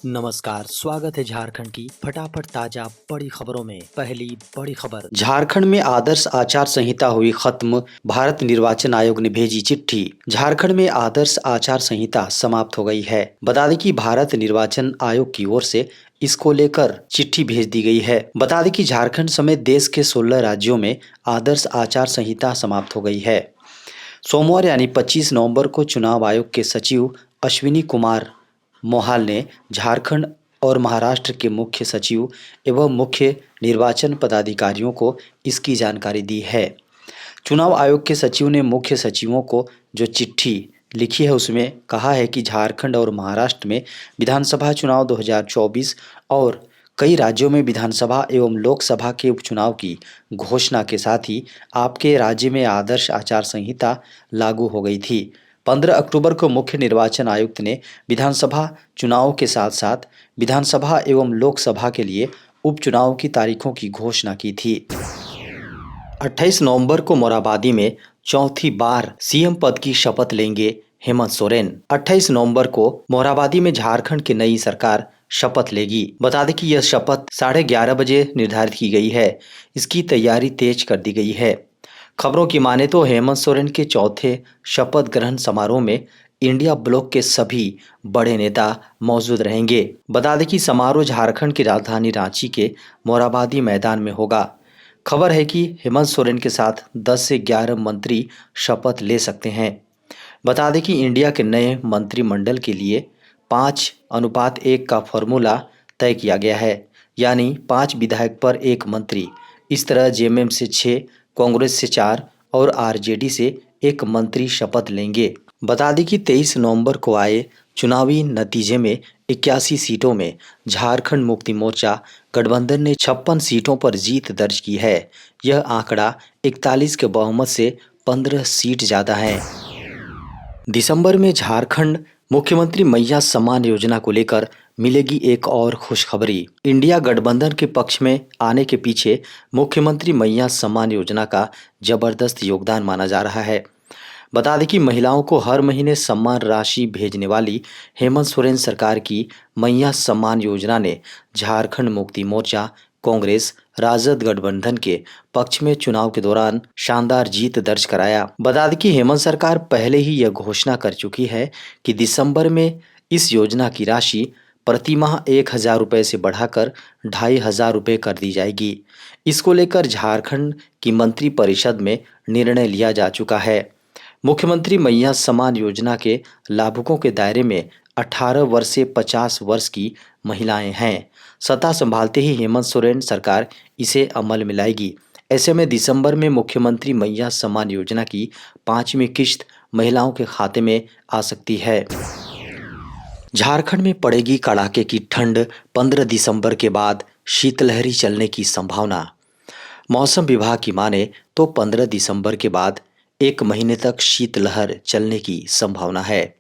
नमस्कार, स्वागत है झारखंड की फटाफट ताजा बड़ी खबरों में। पहली बड़ी खबर, झारखंड में आदर्श आचार संहिता हुई खत्म, भारत निर्वाचन आयोग ने भेजी चिट्ठी। झारखंड में आदर्श आचार संहिता समाप्त हो गई है। बता दें कि भारत निर्वाचन आयोग की ओर से इसको लेकर चिट्ठी भेज दी गई है। बता दें कि झारखंड समेत देश के 16 राज्यों में आदर्श आचार संहिता समाप्त हो गई है। सोमवार यानी 25 नवंबर को चुनाव आयोग के सचिव अश्विनी कुमार मोहाल ने झारखंड और महाराष्ट्र के मुख्य सचिव एवं मुख्य निर्वाचन पदाधिकारियों को इसकी जानकारी दी है। चुनाव आयोग के सचिव ने मुख्य सचिवों को जो चिट्ठी लिखी है उसमें कहा है कि झारखंड और महाराष्ट्र में विधानसभा चुनाव 2024 और कई राज्यों में विधानसभा एवं लोकसभा के उपचुनाव की घोषणा के साथ ही आपके राज्य में आदर्श आचार संहिता लागू हो गई थी। 15 अक्टूबर को मुख्य निर्वाचन आयुक्त ने विधानसभा चुनाव के साथ साथ विधानसभा एवं लोकसभा के लिए उपचुनाव की तारीखों की घोषणा की थी। 28 नवंबर को मोरहाबादी में चौथी बार सीएम पद की शपथ लेंगे हेमंत सोरेन। 28 नवंबर को मोरहाबादी में झारखंड की नई सरकार शपथ लेगी। बता दें कि यह शपथ 11:30 बजे निर्धारित की गई है। इसकी तैयारी तेज कर दी गई है। खबरों की माने तो हेमंत सोरेन के चौथे शपथ ग्रहण समारोह में इंडिया ब्लॉक के सभी बड़े नेता मौजूद रहेंगे। बता दें कि समारोह झारखंड की राजधानी रांची के मोरहाबादी मैदान में होगा। खबर है कि हेमंत सोरेन के साथ 10 से 11 मंत्री शपथ ले सकते हैं। बता दें कि इंडिया के नए मंत्रिमंडल के लिए 5:1 का फॉर्मूला तय किया गया है, यानी 5 विधायक पर 1 मंत्री। इस तरह जेएमएम से 6, कांग्रेस से 4 और आरजेडी से 1 मंत्री शपथ लेंगे। बता दें कि 23 नवंबर को आए चुनावी नतीजे में 81 सीटों में झारखंड मुक्ति मोर्चा गठबंधन ने 56 सीटों पर जीत दर्ज की है। यह आंकड़ा 41 के बहुमत से 15 सीट ज्यादा है। दिसंबर में झारखंड मुख्यमंत्री मैया सम्मान योजना को लेकर मिलेगी एक और खुशखबरी। इंडिया गठबंधन के पक्ष में आने के पीछे मुख्यमंत्री मैया सम्मान योजना का जबरदस्त योगदान माना जा रहा है। बता दें कि महिलाओं को हर महीने सम्मान राशि भेजने वाली हेमंत सोरेन सरकार की मैया सम्मान योजना ने झारखंड मुक्ति मोर्चा, कांग्रेस, राजद गठबंधन के पक्ष में चुनाव के दौरान शानदार जीत दर्ज कराया। बता दें कि हेमंत सरकार पहले ही यह घोषणा कर चुकी है कि दिसंबर में इस योजना की राशि प्रति माह 1,000 रुपये से बढ़ाकर 2,500 रुपये कर दी जाएगी। इसको लेकर झारखंड की मंत्रिपरिषद में निर्णय लिया जा चुका है। मुख्यमंत्री मैया सम्मान योजना के लाभुकों के दायरे में 18 वर्ष से 50 वर्ष की महिलाएं हैं। सत्ता संभालते ही हेमंत सोरेन सरकार इसे अमल में लाएगी। ऐसे में दिसंबर में मुख्यमंत्री मैया सम्मान योजना की 5वीं किश्त महिलाओं के खाते में आ सकती है। झारखंड में पड़ेगी कड़ाके की ठंड, 15 दिसंबर के बाद शीतलहरी चलने की संभावना। मौसम विभाग की माने तो 15 दिसंबर के बाद 1 महीने तक शीतलहर चलने की संभावना है।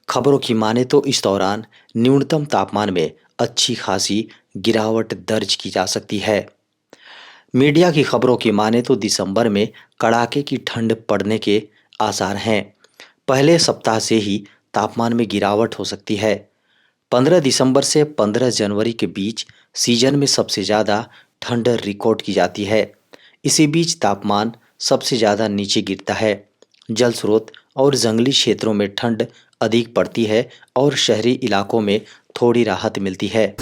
खबरों की माने तो इस दौरान न्यूनतम तापमान में अच्छी खासी गिरावट दर्ज की जा सकती है। मीडिया की खबरों की माने तो दिसंबर में कड़ाके की ठंड पड़ने के आसार हैं। पहले सप्ताह से ही तापमान में गिरावट हो सकती है। 15 दिसंबर से 15 जनवरी के बीच सीजन में सबसे ज़्यादा ठंड रिकॉर्ड की जाती है। इसी बीच तापमान सबसे ज़्यादा नीचे गिरता है। जल स्रोत और जंगली क्षेत्रों में ठंड अधिक पड़ती है और शहरी इलाकों में थोड़ी राहत मिलती है।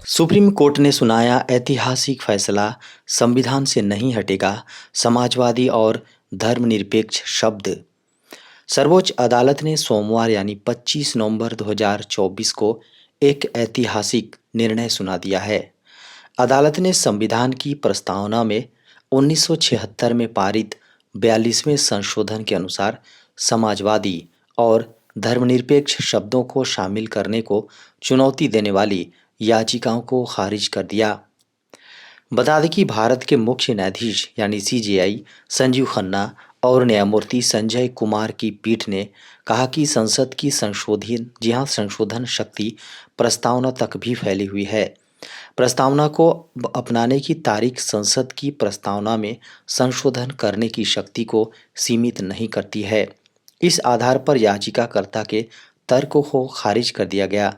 सुप्रीम कोर्ट ने सुनाया ऐतिहासिक फैसला, संविधान से नहीं हटेगा समाजवादी और धर्मनिरपेक्ष शब्द। सर्वोच्च अदालत ने सोमवार यानी 25 नवंबर 2024 को एक ऐतिहासिक निर्णय सुना दिया है। अदालत ने संविधान की प्रस्तावना में 1976 में पारित 42वें संशोधन के अनुसार समाजवादी और धर्मनिरपेक्ष शब्दों को शामिल करने को चुनौती देने वाली याचिकाओं को खारिज कर दिया। बता दें कि भारत के मुख्य न्यायाधीश यानी सीजेआई संजीव खन्ना और न्यायमूर्ति संजय कुमार की पीठ ने कहा कि संसद की संशोधन शक्ति प्रस्तावना तक भी फैली हुई है। प्रस्तावना को अपनाने की तारीख संसद की प्रस्तावना में संशोधन करने की शक्ति को सीमित नहीं करती है। इस आधार पर याचिकाकर्ता के तर्क को खारिज कर दिया गया।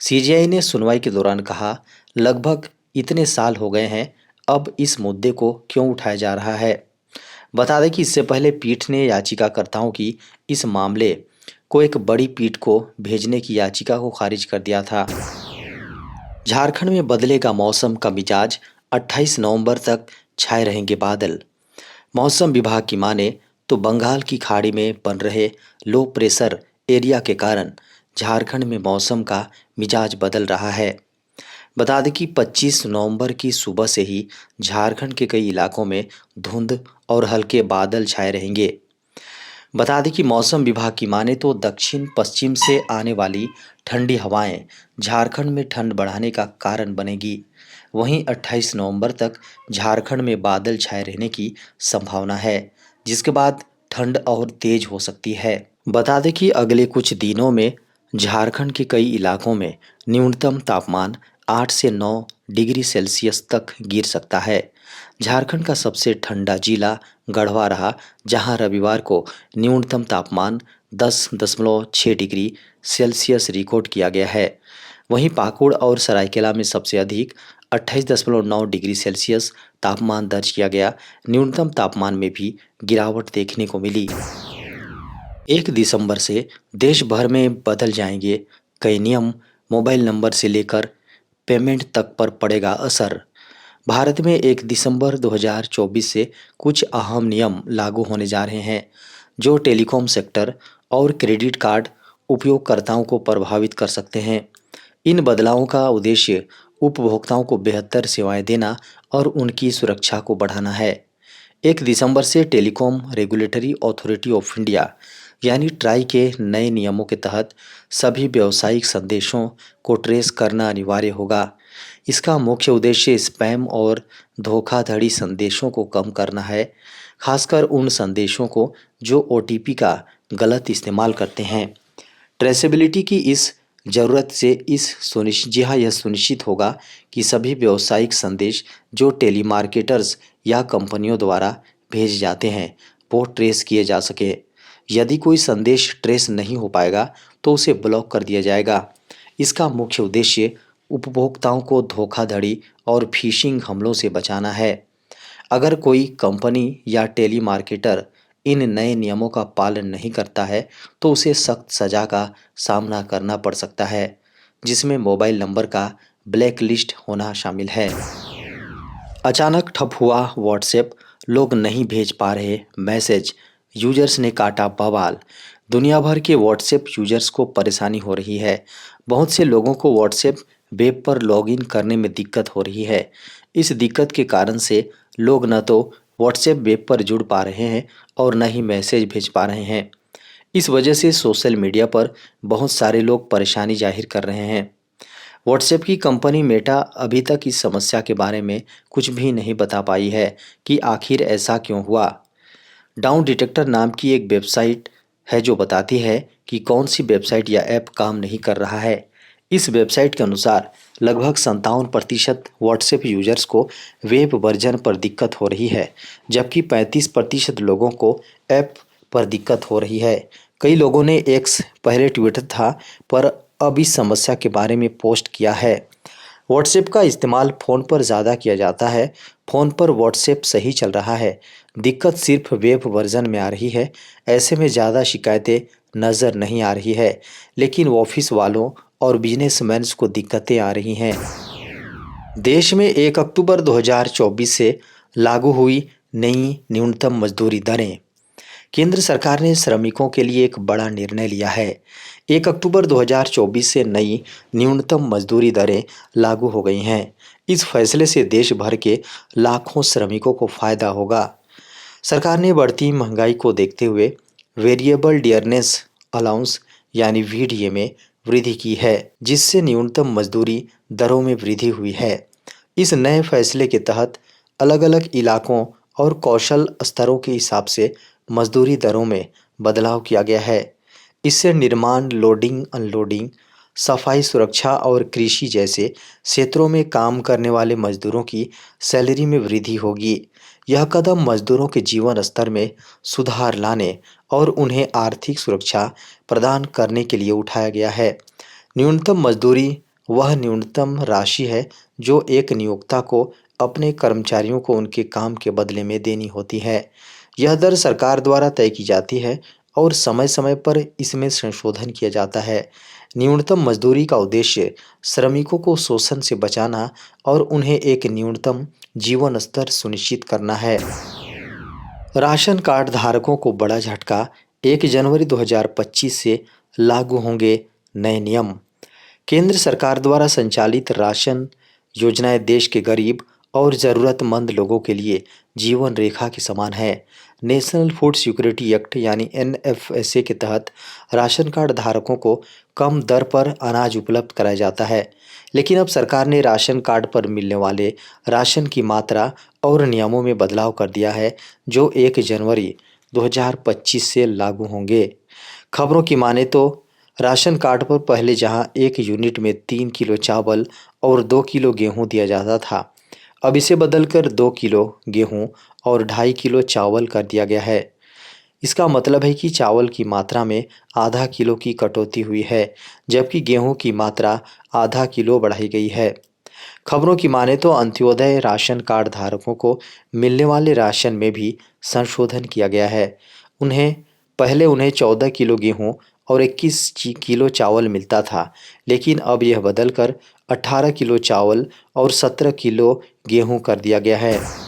सीजेआई ने सुनवाई के दौरान कहा, लगभग इतने साल हो गए हैं, अब इस मुद्दे को क्यों उठाया जा रहा है। बता दें कि इससे पहले पीठ ने याचिकाकर्ताओं की इस मामले को एक बड़ी पीठ को भेजने की याचिका को खारिज कर दिया था। झारखंड में बदलेगा मौसम का मिजाज, 28 नवंबर तक छाए रहेंगे बादल। मौसम विभाग की माने तो बंगाल की खाड़ी में बन रहे लो प्रेशर एरिया के कारण झारखंड में मौसम का मिजाज बदल रहा है। बता दें कि 25 नवंबर की सुबह से ही झारखंड के कई इलाकों में धुंध और हल्के बादल छाए रहेंगे। बता दें कि मौसम विभाग की माने तो दक्षिण पश्चिम से आने वाली ठंडी हवाएं झारखंड में ठंड बढ़ाने का कारण बनेगी। वहीं 28 नवंबर तक झारखंड में बादल छाए रहने की संभावना है, जिसके बाद ठंड और तेज हो सकती है। बता दें कि अगले कुछ दिनों में झारखंड के कई इलाकों में न्यूनतम तापमान 8 से 9 डिग्री सेल्सियस तक गिर सकता है। झारखंड का सबसे ठंडा जिला गढ़वा रहा, जहां रविवार को न्यूनतम तापमान 10.6 डिग्री सेल्सियस रिकॉर्ड किया गया है। वहीं पाकुड़ और सरायकेला में सबसे अधिक 28.9 डिग्री सेल्सियस तापमान दर्ज किया गया। न्यूनतम तापमान में भी गिरावट देखने को मिली। 1 दिसंबर से देश भर में बदल जाएंगे कई नियम, मोबाइल नंबर से लेकर पेमेंट तक पर पड़ेगा असर। भारत में 1 दिसंबर 2024 से कुछ अहम नियम लागू होने जा रहे हैं, जो टेलीकॉम सेक्टर और क्रेडिट कार्ड उपयोगकर्ताओं को प्रभावित कर सकते हैं। इन बदलावों का उद्देश्य उपभोक्ताओं को बेहतर सेवाएं देना और उनकी सुरक्षा को बढ़ाना है। 1 दिसंबर से telecom regulatory authority of India यानी ट्राई के नए नियमों के तहत सभी व्यावसायिक संदेशों को ट्रेस करना अनिवार्य होगा। इसका मुख्य उद्देश्य स्पैम और धोखाधड़ी संदेशों को कम करना है, खासकर उन संदेशों को जो ओटीपी का गलत इस्तेमाल करते हैं। ट्रेसेबिलिटी की इस ज़रूरत से यह सुनिश्चित होगा कि सभी व्यावसायिक संदेश जो टेलीमार्केटर्स या कंपनियों द्वारा भेजे जाते हैं वो ट्रेस किए जा सके। यदि कोई संदेश ट्रेस नहीं हो पाएगा तो उसे ब्लॉक कर दिया जाएगा। इसका मुख्य उद्देश्य उपभोक्ताओं को धोखाधड़ी और फिशिंग हमलों से बचाना है। अगर कोई कंपनी या टेलीमार्केटर इन नए नियमों का पालन नहीं करता है तो उसे सख्त सज़ा का सामना करना पड़ सकता है, जिसमें मोबाइल नंबर का ब्लैक लिस्ट होना शामिल है। अचानक ठप हुआ व्हाट्सएप, लोग नहीं भेज पा रहे मैसेज, यूजर्स ने काटा बवाल। दुनिया भर के व्हाट्सएप यूजर्स को परेशानी हो रही है। बहुत से लोगों को व्हाट्सएप वेब पर लॉगिन करने में दिक्कत हो रही है। इस दिक्कत के कारण से लोग न तो व्हाट्सएप वेब पर जुड़ पा रहे हैं और न ही मैसेज भेज पा रहे हैं। इस वजह से सोशल मीडिया पर बहुत सारे लोग परेशानी जाहिर कर रहे हैं। व्हाट्सएप की कंपनी मेटा अभी तक इस समस्या के बारे में कुछ भी नहीं बता पाई है कि आखिर ऐसा क्यों हुआ। डाउन डिटेक्टर नाम की एक वेबसाइट है जो बताती है कि कौन सी वेबसाइट या ऐप काम नहीं कर रहा है। इस वेबसाइट के अनुसार लगभग 57% व्हाट्सएप यूजर्स को वेब वर्जन पर दिक्कत हो रही है, जबकि 35% लोगों को ऐप पर दिक्कत हो रही है। कई लोगों ने एक्स पहले ट्विटर था पर अब इस समस्या के बारे में पोस्ट किया है। व्हाट्सएप का इस्तेमाल फ़ोन पर ज़्यादा किया जाता है। फ़ोन पर व्हाट्सएप सही चल रहा है, दिक्कत सिर्फ वेब वर्जन में आ रही है। ऐसे में ज़्यादा शिकायतें नज़र नहीं आ रही है, लेकिन ऑफिस वालों और बिजनेसमैन को दिक्कतें आ रही हैं। देश में 1 अक्टूबर 2024 से लागू हुई नई न्यूनतम मजदूरी दरें। केंद्र सरकार ने श्रमिकों के लिए एक बड़ा निर्णय लिया है। 1 अक्टूबर 2024 से नई न्यूनतम मजदूरी दरें लागू हो गई हैं। इस फैसले से देश भर के लाखों श्रमिकों को फायदा होगा। सरकार ने बढ़ती महंगाई को देखते हुए वेरिएबल डियरनेस अलाउंस यानी वीडीए में वृद्धि की है, जिससे न्यूनतम मजदूरी दरों में वृद्धि हुई है। इस नए फैसले के तहत अलग-अलग इलाकों और कौशल स्तरों के हिसाब से मजदूरी दरों में बदलाव किया गया है। इससे निर्माण, लोडिंग, अनलोडिंग, सफाई, सुरक्षा और कृषि जैसे क्षेत्रों में काम करने वाले मजदूरों की सैलरी में वृद्धि होगी। यह कदम मजदूरों के जीवन स्तर में सुधार लाने और उन्हें आर्थिक सुरक्षा प्रदान करने के लिए उठाया गया है। न्यूनतम मजदूरी वह न्यूनतम राशि है जो एक नियोक्ता को अपने कर्मचारियों को उनके काम के बदले में देनी होती है। यह दर सरकार द्वारा तय की जाती है और समय-समय पर इसमें संशोधन किया जाता है। न्यूनतम मजदूरी का उद्देश्य श्रमिकों को शोषण से बचाना और उन्हें एक न्यूनतम जीवन स्तर सुनिश्चित करना है। राशन कार्ड धारकों को बड़ा झटका, 1 जनवरी 2025 से लागू होंगे नए नियम। केंद्र सरकार द्वारा संचालित राशन योजनाएं देश के गरीब और ज़रूरतमंद लोगों के लिए जीवन रेखा के समान है। नेशनल फूड सिक्योरिटी एक्ट यानी एनएफएसए के तहत राशन कार्ड धारकों को कम दर पर अनाज उपलब्ध कराया जाता है। लेकिन अब सरकार ने राशन कार्ड पर मिलने वाले राशन की मात्रा और नियमों में बदलाव कर दिया है, जो 1 जनवरी 2025 से लागू होंगे। खबरों की माने तो राशन कार्ड पर पहले जहां 1 यूनिट में 3 किलो चावल और 2 किलो गेहूं दिया जाता था, अब इसे बदलकर 2 किलो गेहूं और 2.5 किलो चावल कर दिया गया है। इसका मतलब है कि चावल की मात्रा में आधा किलो की कटौती हुई है, जबकि गेहूं की मात्रा आधा किलो बढ़ाई गई है। खबरों की माने तो अंत्योदय राशन कार्ड धारकों को मिलने वाले राशन में भी संशोधन किया गया है। पहले उन्हें 14 किलो गेहूं और 21 किलो चावल मिलता था, लेकिन अब यह बदलकर 18 किलो चावल और 17 किलो गेहूं कर दिया गया है।